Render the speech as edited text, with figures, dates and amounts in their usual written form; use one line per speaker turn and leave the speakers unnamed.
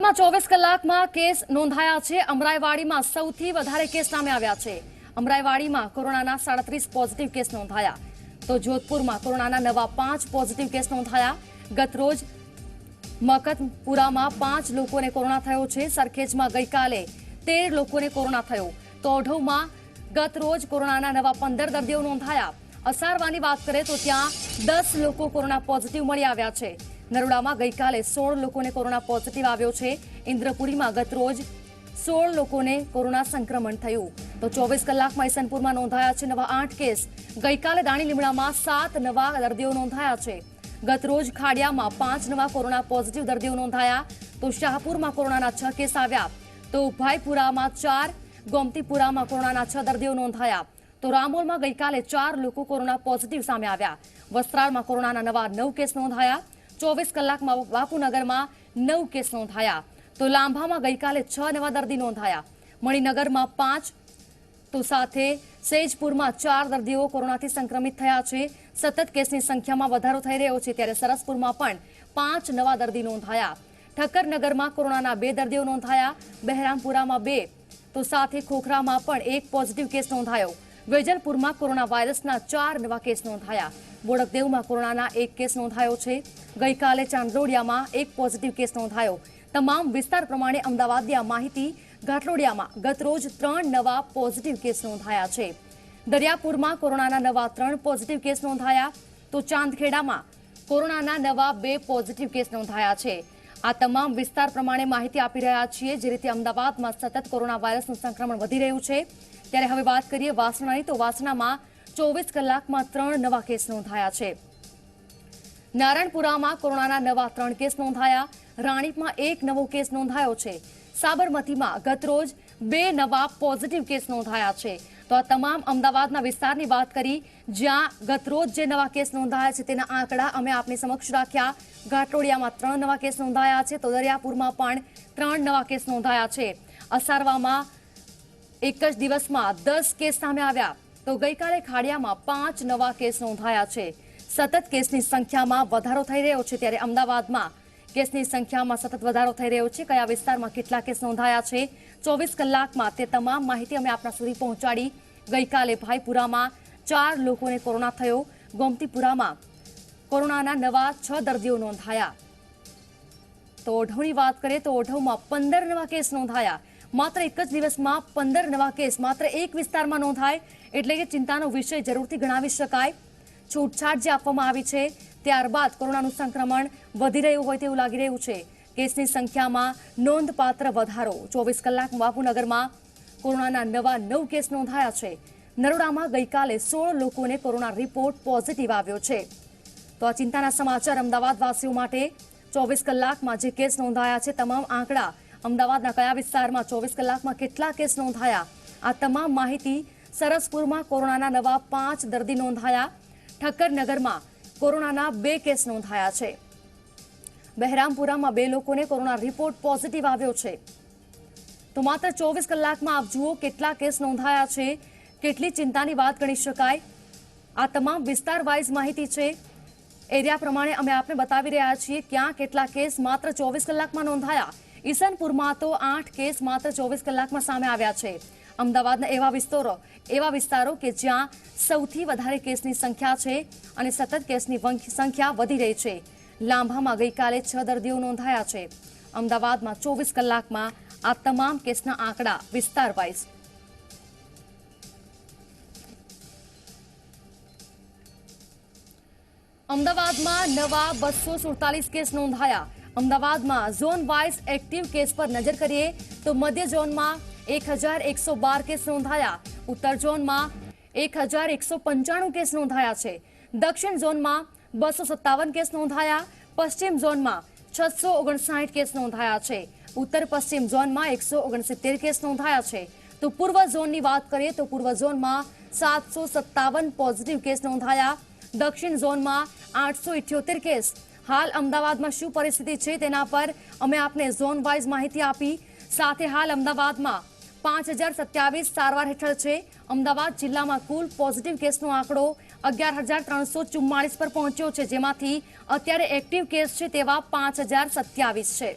માં 24 કલાકમાં કેસ નોંધાયા છે। અમરાઈવાડીમાં સૌથી વધારે કેસ સામે આવ્યા છે। અમરાઈવાડીમાં કોરોનાના 37 પોઝિટિવ કેસ નોંધાયા, તો જોધપુરમાં કોરોનાના નવા 5 પોઝિટિવ કેસ નોંધાયા। ગતરોજ મકતપુરામાં 5 લોકોને કોરોના થયો છે। સરખેજમાં ગઈકાલે 13 લોકોને કોરોના થયો, તો ઓઢવમાં ગતરોજ કોરોનાના નવા 15 દર્દીઓ નોંધાયા। અસારવાની વાત કરીએ તો ત્યાં 10 લોકો કોરોના પોઝિટિવ મળી આવ્યા છે। નરોડામાં ગઈકાલે 16 લોકોને કોરોના પોઝિટિવ આવ્યો છે। ઇન્દ્રપુરીમાં ગતરોજ 16 લોકોને કોરોના સંક્રમણ થયું, તો 24 કલાકમાં ઈસનપુરમાં નોંધાયા છે નવા 8 કેસ। ગઈકાલે દાણીલીમડામાં 7 નવા દર્દીઓ નોંધાયા છે। ગતરોજ ખાડિયામાં 5 નવા કોરોના પોઝિટિવ દર્દીઓ નોંધાયા, તો શાહપુરમાં કોરોનાના 6 કેસ આવ્યા, તો ભાઈપુરામાં 4, ગોમતીપુરામાં કોરોનાના 6 દર્દીઓ નોંધાયા, તો રામોલમાં ગઈકાલે 4 લોકો કોરોના પોઝિટિવ સામે આવ્યા। વસ્ત્રાલમાં કોરોનાના નવા 9 કેસ નોંધાયા। 24 કલાકમાં બાપુનગરમાં 9 કેસ નોંધાયા, તો લાંભામાં ગઈકાલે 6 નવા દર્દી નોંધાયા। મણિનગરમાં 5, તો સાથે સેજપુરમાં 4 દર્દીઓ કોરોનાથી સંક્રમિત થયા છે। સતત કેસની સંખ્યામાં વધારો થઈ રહ્યો છે, ત્યારે સરસપુરમાં પણ 5 નવા દર્દી નોંધાયા। ઠક્કરનગરમાં કોરોનાના 2 દર્દીઓ નોંધાયા। બહેરામપુરામાં 2, તો સાથે ખોખરામાં પણ 1 પોઝિટિવ કેસ નોંધાયો। વેજલપુરમાં કોરોના વાયરસના 4 નવા કેસ નોંધાયા। બોડકદેવમાં કોરોનાના 1 કેસ નોંધાયો છે। ગઈકાલે ચાંદલોડિયામાં 1 પોઝિટિવ કેસ નોંધાયો। તમામ વિસ્તાર પ્રમાણે અમદાવાદની આ માહિતી। ઘાટલોડિયામાં ગતરોજ 3 નવા પોઝિટિવ કેસ નોંધાયા છે। દરિયાપુરમાં કોરોનાના નવા 3 પોઝિટિવ કેસ નોંધાયા, તો ચાંદખેડામાં કોરોનાના નવા 2 પોઝિટિવ કેસ નોંધાયા છે। આ તમામ વિસ્તાર પ્રમાણે માહિતી આપી રહ્યા છીએ। જે રીતે અમદાવાદમાં સતત કોરોના વાયરસનું સંક્રમણ વધી રહ્યું છે, ત્યારે હવે વાત કરીએ વાસણાની, તો વાસણામાં 24 કલાકમાં 3 નવા કેસ નોંધાયા છે। નારાયણપુરામાં કોરોનાના નવા 3 કેસ નોંધાયા। રાણીપમાં 1 નવો કેસ નોંધાયો છે। સાબરમતીમાં ગતરોજ 2 નવા પોઝિટિવ કેસ નોંધાયા છે। તો આ તમામ અમદાવાદના વિસ્તારની વાત કરી, જ્યાં ગતરોજ જે નવા કેસ નોંધાયા છે તેના આંકડા અમે આપની સમક્ષ રાખ્યા। ઘાટલોડિયામાં 3 નવા કેસ નોંધાયા છે, તો દરિયાપુરમાં પણ 3 નવા કેસ નોંધાયા છે। અસારવામાં એક જ દિવસમાં 10 કેસ સામે આવ્યા, તો ગઈકાલે ખાડિયામાં 5 નવા કેસ નોંધાયા છે। સતત કેસની સંખ્યામાં વધારો થઈ રહ્યો છે, ત્યારે અમદાવાદમાં કેસની સંખ્યામાં સતત વધારો થઈ રહ્યો છે। કયા વિસ્તારમાં કેટલા કેસ નોંધાયા છે 24 કલાકમાં, તે તમામ માહિતી અમે આપના સુધી પહોંચાડી। ગઈકાલે ભાઈપુરામાં 4 લોકોને કોરોના થયો। ગોમતીપુરામાં કોરોનાના નવા 6 દર્દીઓ નોંધાયા। તો ઓઢવની વાત કરીએ તો ઓઢવમાં 15 નવા કેસ નોંધાયા। માત્ર એક જ દિવસમાં 15 નવા કેસ માત્ર એક વિસ્તારમાં નોંધાય, એટલે કે ચિંતાનો વિષય જરૂરથી ગણાવી શકાય। છૂટછાટ જે આપવામાં આવી છે, ત્યારબાદ કોરોનાનું સંક્રમણ વધી રહ્યું હોય તેવું લાગી રહ્યું છે। કેસની સંખ્યામાં નોંધપાત્ર વધારો। 24 કલાકમાં બાપુનગરમાં કોરોનાના નવા 9 કેસ નોંધાયા છે। નરોડામાં ગઈકાલે 16 લોકોને કોરોના રિપોર્ટ પોઝિટિવ આવ્યો છે। તો આ ચિંતાના સમાચાર અમદાવાદવાસીઓ માટે। 24 કલાકમાં જે કેસ નોંધાયા છે, તમામ આંકડા, અમદાવાદના કયા વિસ્તારમાં 24 કલાકમાં કેટલા કેસ નોંધાયા, આ તમામ માહિતી। સરસપુરમાં કોરોનાના નવા 5 દર્દી નોંધાયા। ઠક્કરનગરમાં કોરોનાના 2 કેસ નોંધાયા છે। બહેરામપુરામાં 2 લોકોને કોરોના રિપોર્ટ પોઝિટિવ આવ્યો છે। તો માત્ર 24 કલાકમાં આપ જુઓ કેટલા કેસ નોંધાયા છે, કેટલી ચિંતાની વાત ગણી શકાય। આ તમામ વિસ્તાર વાઇઝ માહિતી છે, એરિયા પ્રમાણે અમે આપને બતાવી રહ્યા છીએ ક્યાં કેટલા કેસ માત્ર 24 કલાકમાં નોંધાયા। ઈસનપુરમાં તો 8 કેસ માત્ર 24 કલાકમાં સામે આવ્યા છે। અમદાવાદના એવા વિસ્તારો કે જ્યાં સૌથી વધારે કેસની સંખ્યા છે અને સતત કેસની સંખ્યા વધી રહી છે। લાંભામાં ગઈકાલે 6 દર્દીઓ નોંધાયા છે। અમદાવાદમાં 24 કલાકમાં આ તમામ કેસના આંકડા વિસ્તાર વાઇઝ। અમદાવાદમાં નવા 247 કેસ નોંધાયા। અમદાવાદમાં ઝોન વાઇઝ એક્ટિવ કેસ પર નજર કરીએ તો મધ્ય ઝોનમાં 1112 કેસ નોંધાયા। ઉત્તર ઝોનમાં 1195 કેસ નોંધાયા છે। દક્ષિણ ઝોનમાં 257 કેસ નોંધાયા। પશ્ચિમ ઝોનમાં 659 કેસ નોંધાયા છે। ઉત્તર પશ્ચિમ ઝોનમાં 169 કેસ નોંધાયા છે। તો પૂર્વ ઝોનની વાત કરીએ તો પૂર્વ ઝોનમાં 757 પોઝિટિવ કેસ નોંધાયા। દક્ષિણ ઝોનમાં 878 કેસ। હાલ અમદાવાદમાં શું પરિસ્થિતિ છે તેના પર અમે આપને ઝોન વાઇઝ માહિતી આપી। સાથે હાલ અમદાવાદમાં 5027 સારવાર હેઠળ છે। અમદાવાદ જિલ્લામાં કુલ પોઝિટિવ કેસનો આંકડો 11,344 પર પહોંચ્યો છે, જેમાંથી અત્યારે એક્ટિવ કેસ છે તેવા 5027 છે।